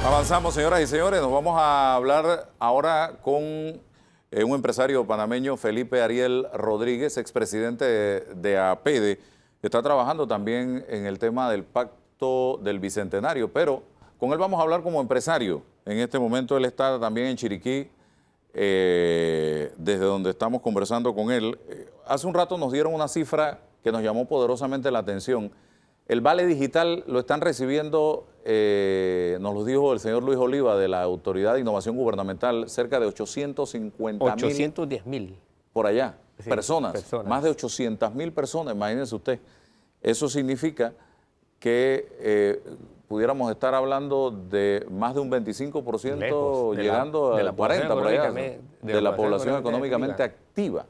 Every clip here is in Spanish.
Avanzamos, señoras y señores. Nos vamos a hablar ahora con un empresario panameño, Felipe Ariel Rodríguez, expresidente de APEDE, que está trabajando también en el tema del Pacto del Bicentenario, pero con él vamos a hablar como empresario. En este momento él está también en Chiriquí, desde donde estamos conversando con él. Hace un rato nos dieron una cifra que nos llamó poderosamente la atención. El vale digital lo están recibiendo, nos lo dijo el señor Luis Oliva de la Autoridad de Innovación Gubernamental, cerca de 810.000 por allá, sí, personas, más de 800.000 personas, imagínense usted. Eso significa que pudiéramos estar hablando de más de un 25% lejos llegando al 40% por allá, de la población económicamente activa.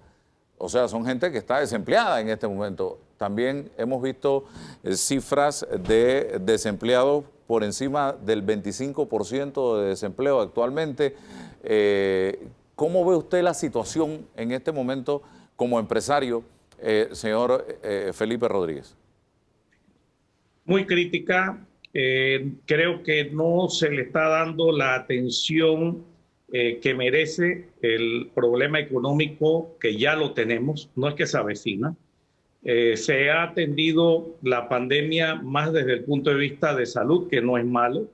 O sea, son gente que está desempleada en este momento. También hemos visto cifras de desempleados por encima del 25% de desempleo actualmente. ¿Cómo ve usted la situación en este momento como empresario, señor Felipe Rodríguez? Muy crítica. Creo que no se le está dando la atención que merece el problema económico, que ya lo tenemos, no es que se avecina. Se ha atendido la pandemia más desde el punto de vista de salud, que no es malo,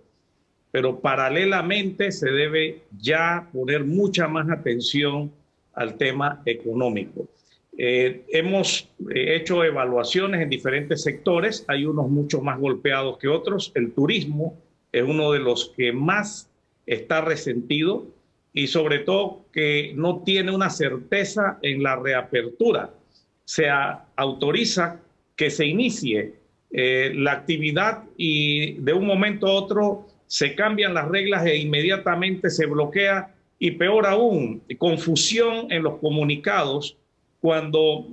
pero paralelamente se debe ya poner mucha más atención al tema económico. Hemos hecho evaluaciones en diferentes sectores, hay unos mucho más golpeados que otros. El turismo es uno de los que más está resentido y sobre todo que no tiene una certeza en la reapertura. Se autoriza que se inicie la actividad y de un momento a otro se cambian las reglas e inmediatamente se bloquea, y peor aún, confusión en los comunicados cuando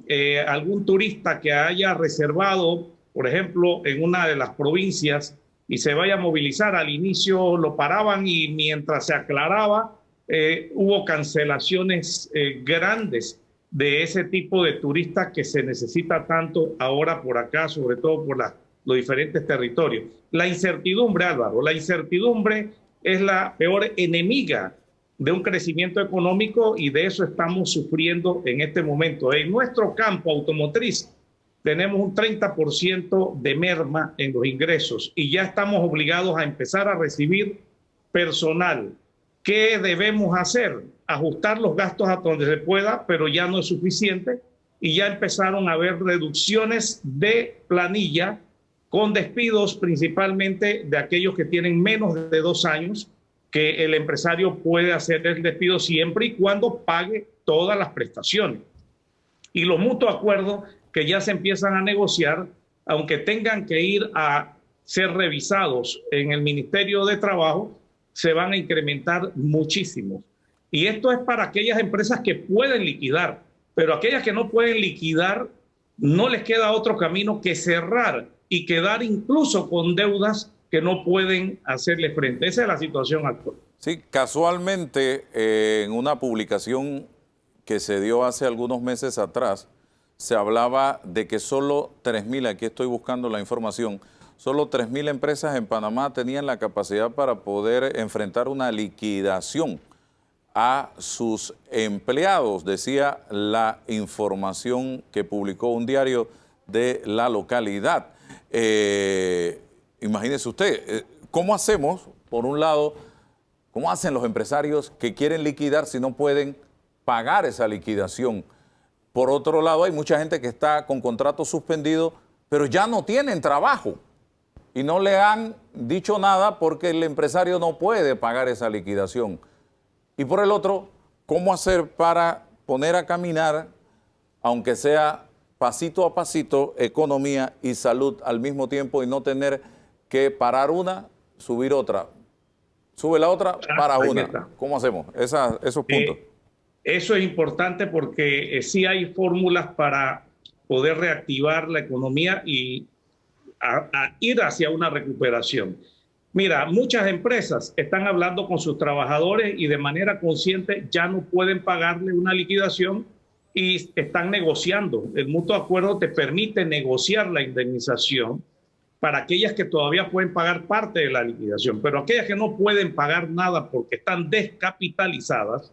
algún turista que haya reservado, por ejemplo, en una de las provincias y se vaya a movilizar, al inicio lo paraban y mientras se aclaraba hubo cancelaciones grandes de ese tipo de turistas que se necesita tanto ahora por acá, sobre todo por los diferentes territorios. La incertidumbre, Álvaro, la incertidumbre es la peor enemiga de un crecimiento económico y de eso estamos sufriendo en este momento. En nuestro campo automotriz tenemos un 30% de merma en los ingresos y ya estamos obligados a empezar a recibir personal. ¿Qué debemos hacer? Ajustar los gastos a donde se pueda, pero ya no es suficiente y ya empezaron a haber reducciones de planilla con despidos principalmente de aquellos que tienen menos de 2 años, que el empresario puede hacer el despido siempre y cuando pague todas las prestaciones. Y los mutuos acuerdos que ya se empiezan a negociar, aunque tengan que ir a ser revisados en el Ministerio de Trabajo, se van a incrementar muchísimo. Y esto es para aquellas empresas que pueden liquidar, pero aquellas que no pueden liquidar, no les queda otro camino que cerrar y quedar incluso con deudas que no pueden hacerle frente. Esa es la situación actual. Sí, casualmente en una publicación que se dio hace algunos meses atrás, se hablaba de que solo 3.000, aquí estoy buscando la información, solo 3.000 empresas en Panamá tenían la capacidad para poder enfrentar una liquidación a sus empleados, decía la información que publicó un diario de la localidad. Imagínese usted, ¿cómo hacemos, por un lado, cómo hacen los empresarios que quieren liquidar si no pueden pagar esa liquidación? Por otro lado, hay mucha gente que está con contrato suspendido, pero ya no tienen trabajo y no le han dicho nada porque el empresario no puede pagar esa liquidación. Y por el otro, ¿cómo hacer para poner a caminar, aunque sea pasito a pasito, economía y salud al mismo tiempo y no tener que parar una, subir otra? Sube la otra, para una. ¿Cómo hacemos esos puntos? Eso es importante porque sí hay fórmulas para poder reactivar la economía y a ir hacia una recuperación. Mira, muchas empresas están hablando con sus trabajadores y de manera consciente ya no pueden pagarle una liquidación y están negociando. El mutuo acuerdo te permite negociar la indemnización para aquellas que todavía pueden pagar parte de la liquidación, pero aquellas que no pueden pagar nada porque están descapitalizadas,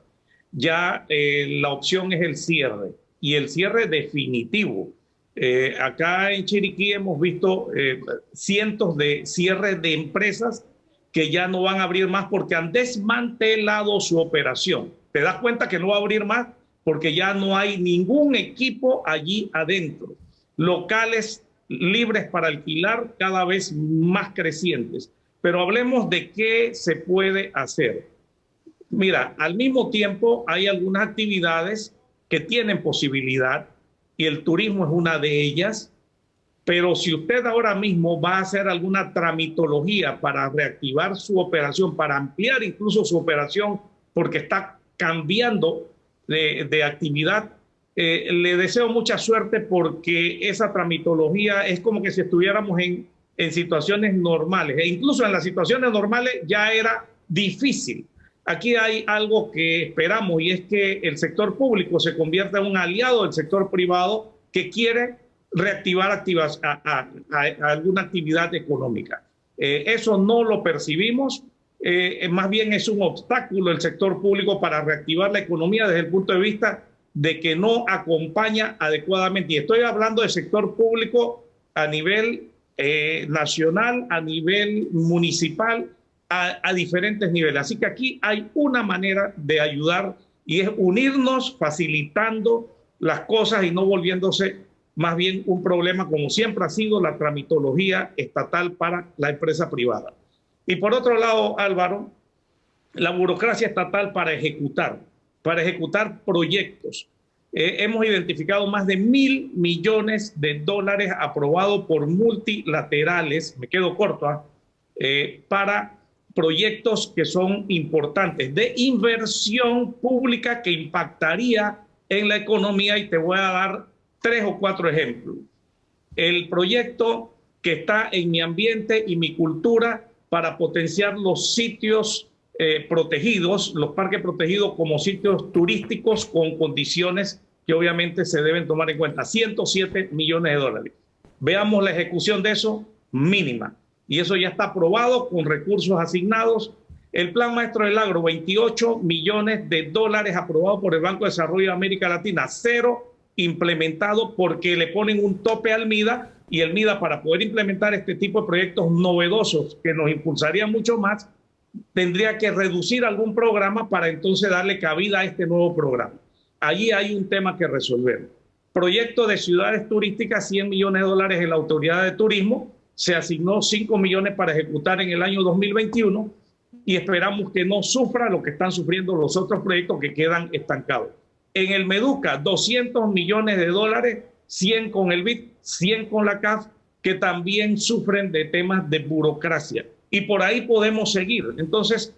ya la opción es el cierre, y el cierre definitivo. Acá en Chiriquí hemos visto cientos de cierres de empresas que ya no van a abrir más porque han desmantelado su operación. Te das cuenta que no va a abrir más porque ya no hay ningún equipo allí adentro. Locales libres para alquilar cada vez más crecientes. Pero hablemos de qué se puede hacer. Mira, al mismo tiempo hay algunas actividades que tienen posibilidad y el turismo es una de ellas, pero si usted ahora mismo va a hacer alguna tramitología para reactivar su operación, para ampliar incluso su operación porque está cambiando de actividad, le deseo mucha suerte porque esa tramitología es como que si estuviéramos en situaciones normales, e incluso en las situaciones normales ya era difícil. Aquí hay algo que esperamos y es que el sector público se convierta en un aliado del sector privado que quiere reactivar alguna actividad económica. Eso no lo percibimos, más bien es un obstáculo el sector público para reactivar la economía desde el punto de vista de que no acompaña adecuadamente. Y estoy hablando del sector público a nivel nacional, a nivel municipal, a diferentes niveles. Así que aquí hay una manera de ayudar y es unirnos facilitando las cosas y no volviéndose más bien un problema como siempre ha sido la tramitología estatal para la empresa privada. Y por otro lado, Álvaro, la burocracia estatal para ejecutar proyectos. Hemos identificado más de $1.000 millones aprobados por multilaterales, me quedo corto, para proyectos que son importantes de inversión pública que impactaría en la economía, y te voy a dar 3 o 4 ejemplos. El proyecto que está en mi ambiente y mi cultura para potenciar los sitios protegidos, los parques protegidos como sitios turísticos con condiciones que obviamente se deben tomar en cuenta. $107 millones. Veamos la ejecución de eso, mínima. Y eso ya está aprobado con recursos asignados. El Plan Maestro del Agro, $28 millones aprobado por el Banco de Desarrollo de América Latina, 0 implementado porque le ponen un tope al MIDA, y el MIDA, para poder implementar este tipo de proyectos novedosos que nos impulsarían mucho más, tendría que reducir algún programa para entonces darle cabida a este nuevo programa. Allí hay un tema que resolver. Proyecto de ciudades turísticas, $100 millones en la Autoridad de Turismo. Se asignó 5 millones para ejecutar en el año 2021 y esperamos que no sufra lo que están sufriendo los otros proyectos que quedan estancados. En el Meduca, $200 millones, 100 con el BID, 100 con la CAF, que también sufren de temas de burocracia. Y por ahí podemos seguir. Entonces,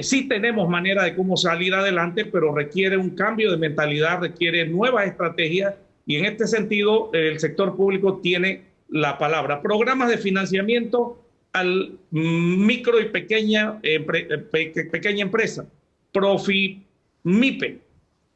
sí tenemos manera de cómo salir adelante, pero requiere un cambio de mentalidad, requiere nuevas estrategias, y en este sentido el sector público tiene la palabra. Programas de financiamiento al micro y pequeña empresa, Profimipe,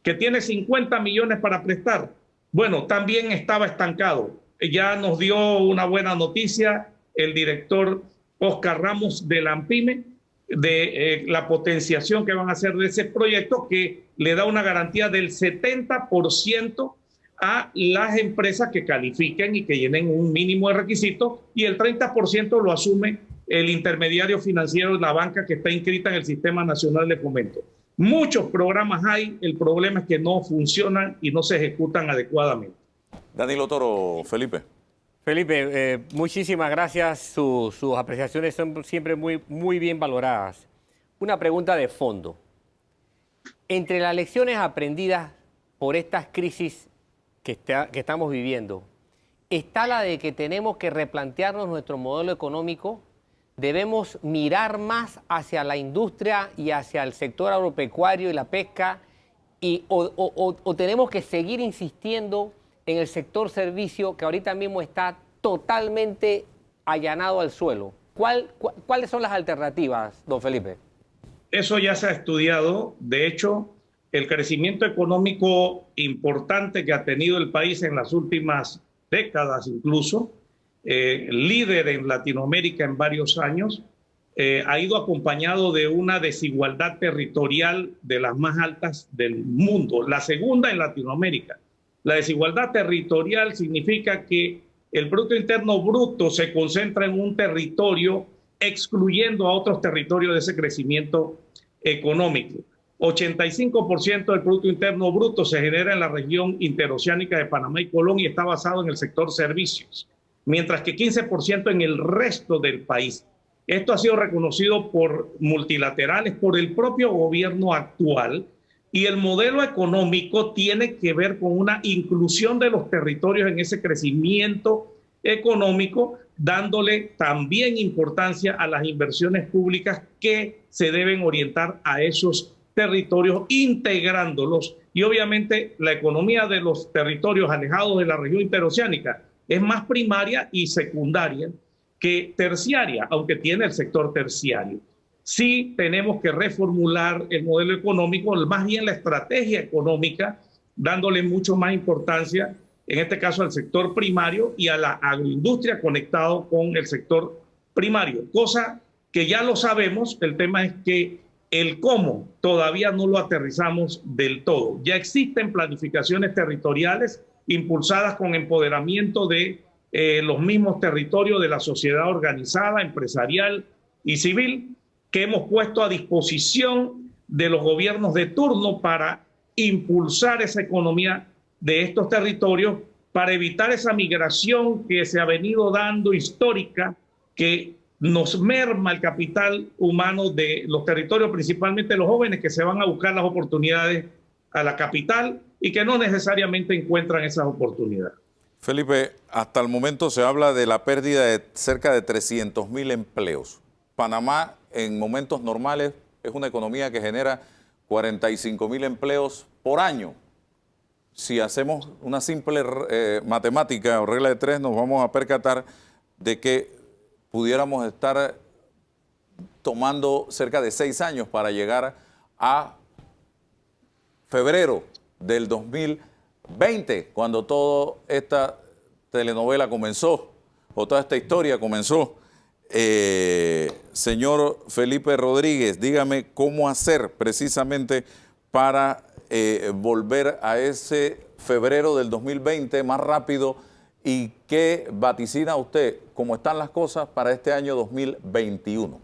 que tiene 50 millones para prestar. Bueno, también estaba estancado. Ya nos dio una buena noticia el director Oscar Ramos de la AMPIME, de la potenciación que van a hacer de ese proyecto, que le da una garantía del 70% a las empresas que califiquen y que llenen un mínimo de requisitos, y el 30% lo asume el intermediario financiero de la banca que está inscrita en el Sistema Nacional de Fomento. Muchos programas hay, el problema es que no funcionan y no se ejecutan adecuadamente. Danilo Toro, Felipe. Felipe, muchísimas gracias. Sus apreciaciones son siempre muy bien valoradas. Una pregunta de fondo. Entre las lecciones aprendidas por estas crisis que estamos viviendo, está la de que tenemos que replantearnos nuestro modelo económico. Debemos mirar más hacia la industria y hacia el sector agropecuario y la pesca, o tenemos que seguir insistiendo en el sector servicio, que ahorita mismo está totalmente allanado al suelo. ¿Cuáles son las alternativas, don Felipe? Eso ya se ha estudiado. De hecho, el crecimiento económico importante que ha tenido el país en las últimas décadas incluso, líder en Latinoamérica en varios años, ha ido acompañado de una desigualdad territorial de las más altas del mundo, la segunda en Latinoamérica. La desigualdad territorial significa que el Producto Interno Bruto se concentra en un territorio excluyendo a otros territorios de ese crecimiento económico. 85% del Producto Interno Bruto se genera en la región interoceánica de Panamá y Colón y está basado en el sector servicios, mientras que 15% en el resto del país. Esto ha sido reconocido por multilaterales, por el propio gobierno actual, y el modelo económico tiene que ver con una inclusión de los territorios en ese crecimiento económico, dándole también importancia a las inversiones públicas que se deben orientar a esos territorios, integrándolos. Y obviamente la economía de los territorios alejados de la región interoceánica es más primaria y secundaria que terciaria, aunque tiene el sector terciario. Sí tenemos que reformular el modelo económico, más bien la estrategia económica, dándole mucho más importancia, en este caso al sector primario y a la agroindustria conectado con el sector primario, cosa que ya lo sabemos. El tema es que el cómo todavía no lo aterrizamos del todo. Ya existen planificaciones territoriales impulsadas con empoderamiento de los mismos territorios de la sociedad organizada, empresarial y civil, que hemos puesto a disposición de los gobiernos de turno para impulsar esa economía de estos territorios, para evitar esa migración que se ha venido dando histórica, que nos merma el capital humano de los territorios, principalmente los jóvenes que se van a buscar las oportunidades a la capital y que no necesariamente encuentran esas oportunidades. Felipe, hasta el momento se habla de la pérdida de cerca de 300.000 empleos. Panamá, en momentos normales, es una economía que genera 45.000 empleos por año. Si hacemos una simple matemática o regla de tres, nos vamos a percatar de que pudiéramos estar tomando cerca de 6 años para llegar a febrero del 2020, cuando toda esta telenovela comenzó, o toda esta historia comenzó. Señor Felipe Rodríguez, dígame cómo hacer precisamente para volver a ese febrero del 2020 más rápido, y qué vaticina usted, cómo están las cosas para este año 2021.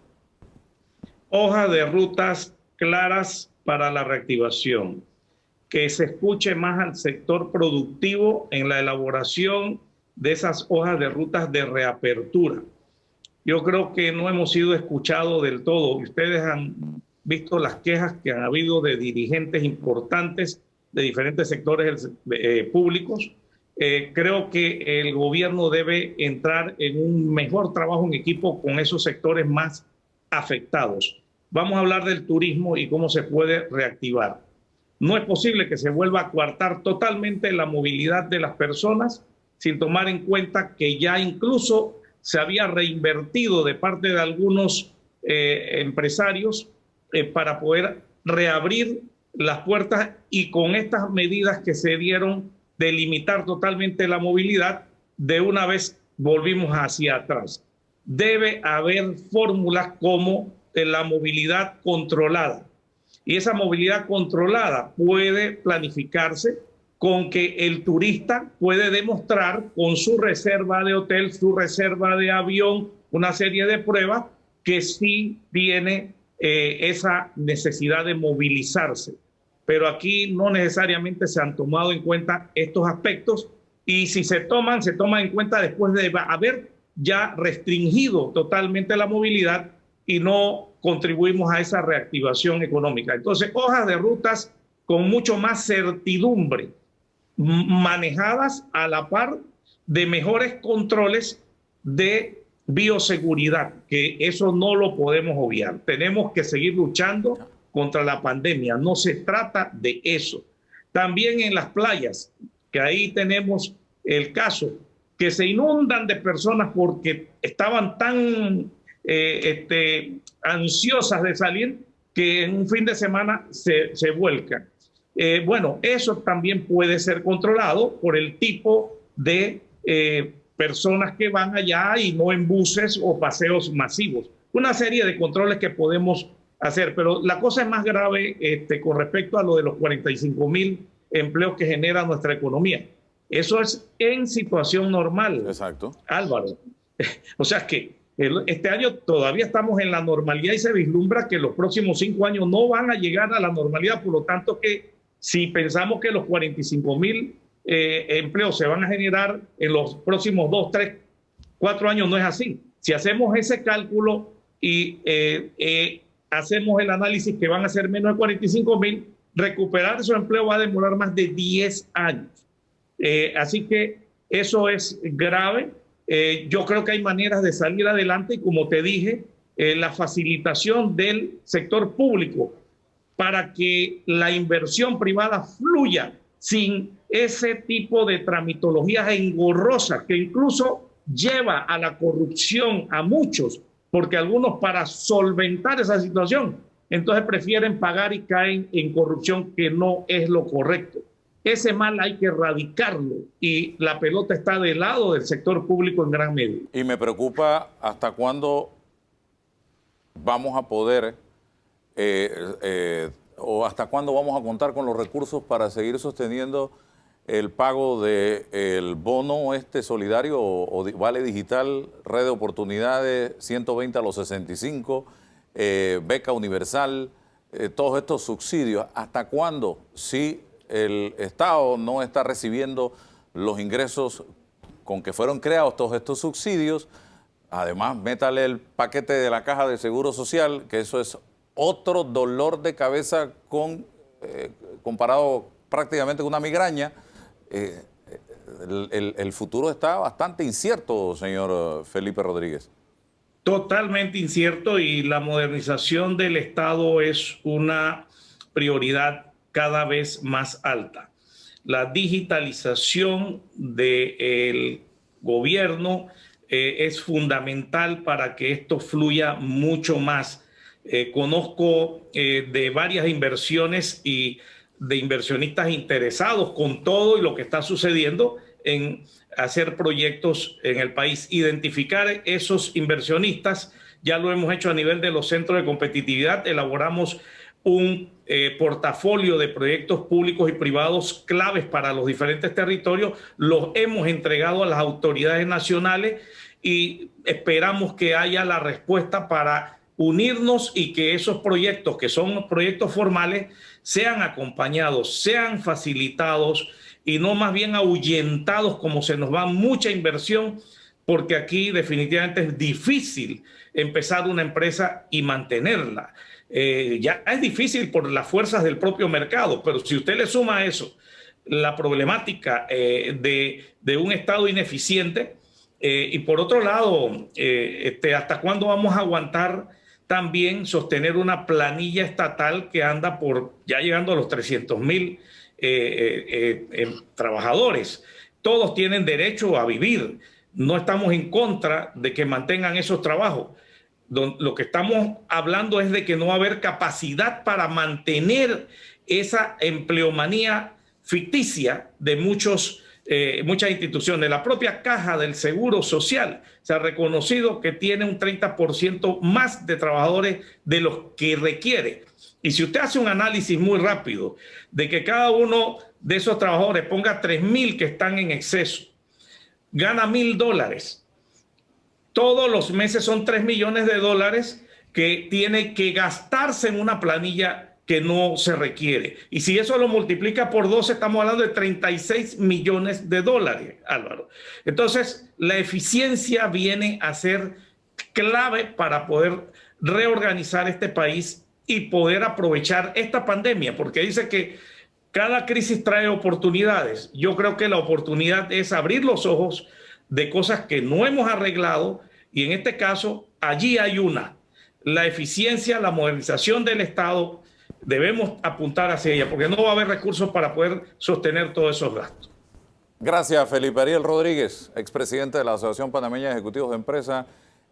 Hoja de rutas claras para la reactivación, que se escuche más al sector productivo en la elaboración de esas hojas de rutas de reapertura. Yo creo que no hemos sido escuchados del todo. Ustedes han visto las quejas que han habido de dirigentes importantes de diferentes sectores públicos. Creo que el gobierno debe entrar en un mejor trabajo en equipo con esos sectores más afectados. Vamos a hablar del turismo y cómo se puede reactivar. No es posible que se vuelva a coartar totalmente la movilidad de las personas sin tomar en cuenta que ya incluso se había reinvertido de parte de algunos empresarios para poder reabrir las puertas, y con estas medidas que se dieron de limitar totalmente la movilidad, de una vez volvimos hacia atrás. Debe haber fórmulas como la movilidad controlada, y esa movilidad controlada puede planificarse con que el turista puede demostrar con su reserva de hotel, su reserva de avión, una serie de pruebas que sí tiene esa necesidad de movilizarse. Pero aquí no necesariamente se han tomado en cuenta estos aspectos, y si se toman en cuenta después de haber ya restringido totalmente la movilidad y no contribuimos a esa reactivación económica. Entonces, hojas de rutas con mucho más certidumbre, manejadas a la par de mejores controles de bioseguridad, que eso no lo podemos obviar. Tenemos que seguir luchando contra la pandemia, no se trata de eso. También en las playas, que ahí tenemos el caso, que se inundan de personas porque estaban tan ansiosas de salir que en un fin de semana se vuelcan. Bueno, eso también puede ser controlado por el tipo de personas que van allá y no en buses o paseos masivos. Una serie de controles que podemos hacer, pero la cosa es más grave con respecto a lo de los 45,000 empleos que genera nuestra economía. Eso es en situación normal. Exacto. Álvaro. O sea que este año todavía estamos en la normalidad y se vislumbra que los próximos 5 años no van a llegar a la normalidad. Por lo tanto, que si pensamos que los 45,000 empleos se van a generar en los próximos 2, 3, 4 años, no es así. Si hacemos ese cálculo y hacemos el análisis que van a ser menos de 45,000, recuperar esos empleos va a demorar más de 10 años. Así que eso es grave. Yo creo que hay maneras de salir adelante y, como te dije, la facilitación del sector público para que la inversión privada fluya sin ese tipo de tramitologías engorrosas que incluso lleva a la corrupción a muchos, porque algunos, para solventar esa situación, entonces prefieren pagar y caen en corrupción, que no es lo correcto. Ese mal hay que erradicarlo y la pelota está del lado del sector público en gran medida. Y me preocupa hasta cuándo vamos a poder o hasta cuándo vamos a contar con los recursos para seguir sosteniendo el pago del bono solidario o vale digital, red de oportunidades, 120 a los 65, beca universal, todos estos subsidios. ¿Hasta cuándo? Si el Estado no está recibiendo los ingresos con que fueron creados todos estos subsidios, además métale el paquete de la Caja de Seguro Social, que eso es otro dolor de cabeza comparado prácticamente con una migraña. El futuro está bastante incierto, señor Felipe Rodríguez. Totalmente incierto, y la modernización del Estado es una prioridad cada vez más alta. La digitalización del gobierno es fundamental para que esto fluya mucho más. Conozco de varias inversiones y de inversionistas interesados con todo y lo que está sucediendo en hacer proyectos en el país. Identificar esos inversionistas, ya lo hemos hecho a nivel de los centros de competitividad. Elaboramos un portafolio de proyectos públicos y privados claves para los diferentes territorios. Los hemos entregado a las autoridades nacionales y esperamos que haya la respuesta para unirnos y que esos proyectos, que son proyectos formales, sean acompañados, sean facilitados y no más bien ahuyentados, como se nos va mucha inversión, porque aquí definitivamente es difícil empezar una empresa y mantenerla. Ya es difícil por las fuerzas del propio mercado, pero si usted le suma a eso la problemática de un Estado ineficiente, y por otro lado, ¿hasta cuándo vamos a aguantar también sostener una planilla estatal que anda por ya llegando a los 300,000 trabajadores? Todos tienen derecho a vivir. No estamos en contra de que mantengan esos trabajos. Lo que estamos hablando es de que no va a haber capacidad para mantener esa empleomanía ficticia de muchas instituciones. La propia Caja del Seguro Social se ha reconocido que tiene un 30% más de trabajadores de los que requiere. Y si usted hace un análisis muy rápido de que cada uno de esos trabajadores ponga 3,000 que están en exceso, gana $1,000. Todos los meses son $3 millones que tiene que gastarse en una planilla que no se requiere. Y si eso lo multiplica por 12, estamos hablando de $36 millones, Álvaro. Entonces, la eficiencia viene a ser clave para poder reorganizar este país y poder aprovechar esta pandemia, porque dice que cada crisis trae oportunidades. Yo creo que la oportunidad es abrir los ojos de cosas que no hemos arreglado, y en este caso allí hay la eficiencia, la modernización del Estado. Debemos apuntar hacia ella, porque no va a haber recursos para poder sostener todos esos gastos. Gracias, Felipe Ariel Rodríguez, expresidente de la Asociación Panameña de Ejecutivos de Empresa,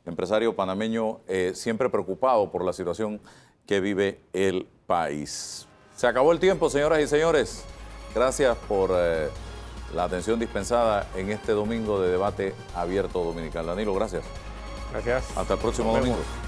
empresario panameño, siempre preocupado por la situación que vive el país. Se acabó el tiempo, señoras y señores. Gracias por la atención dispensada en este domingo de debate abierto dominical. Danilo, gracias. Gracias. Hasta el próximo Nos vemos. domingo.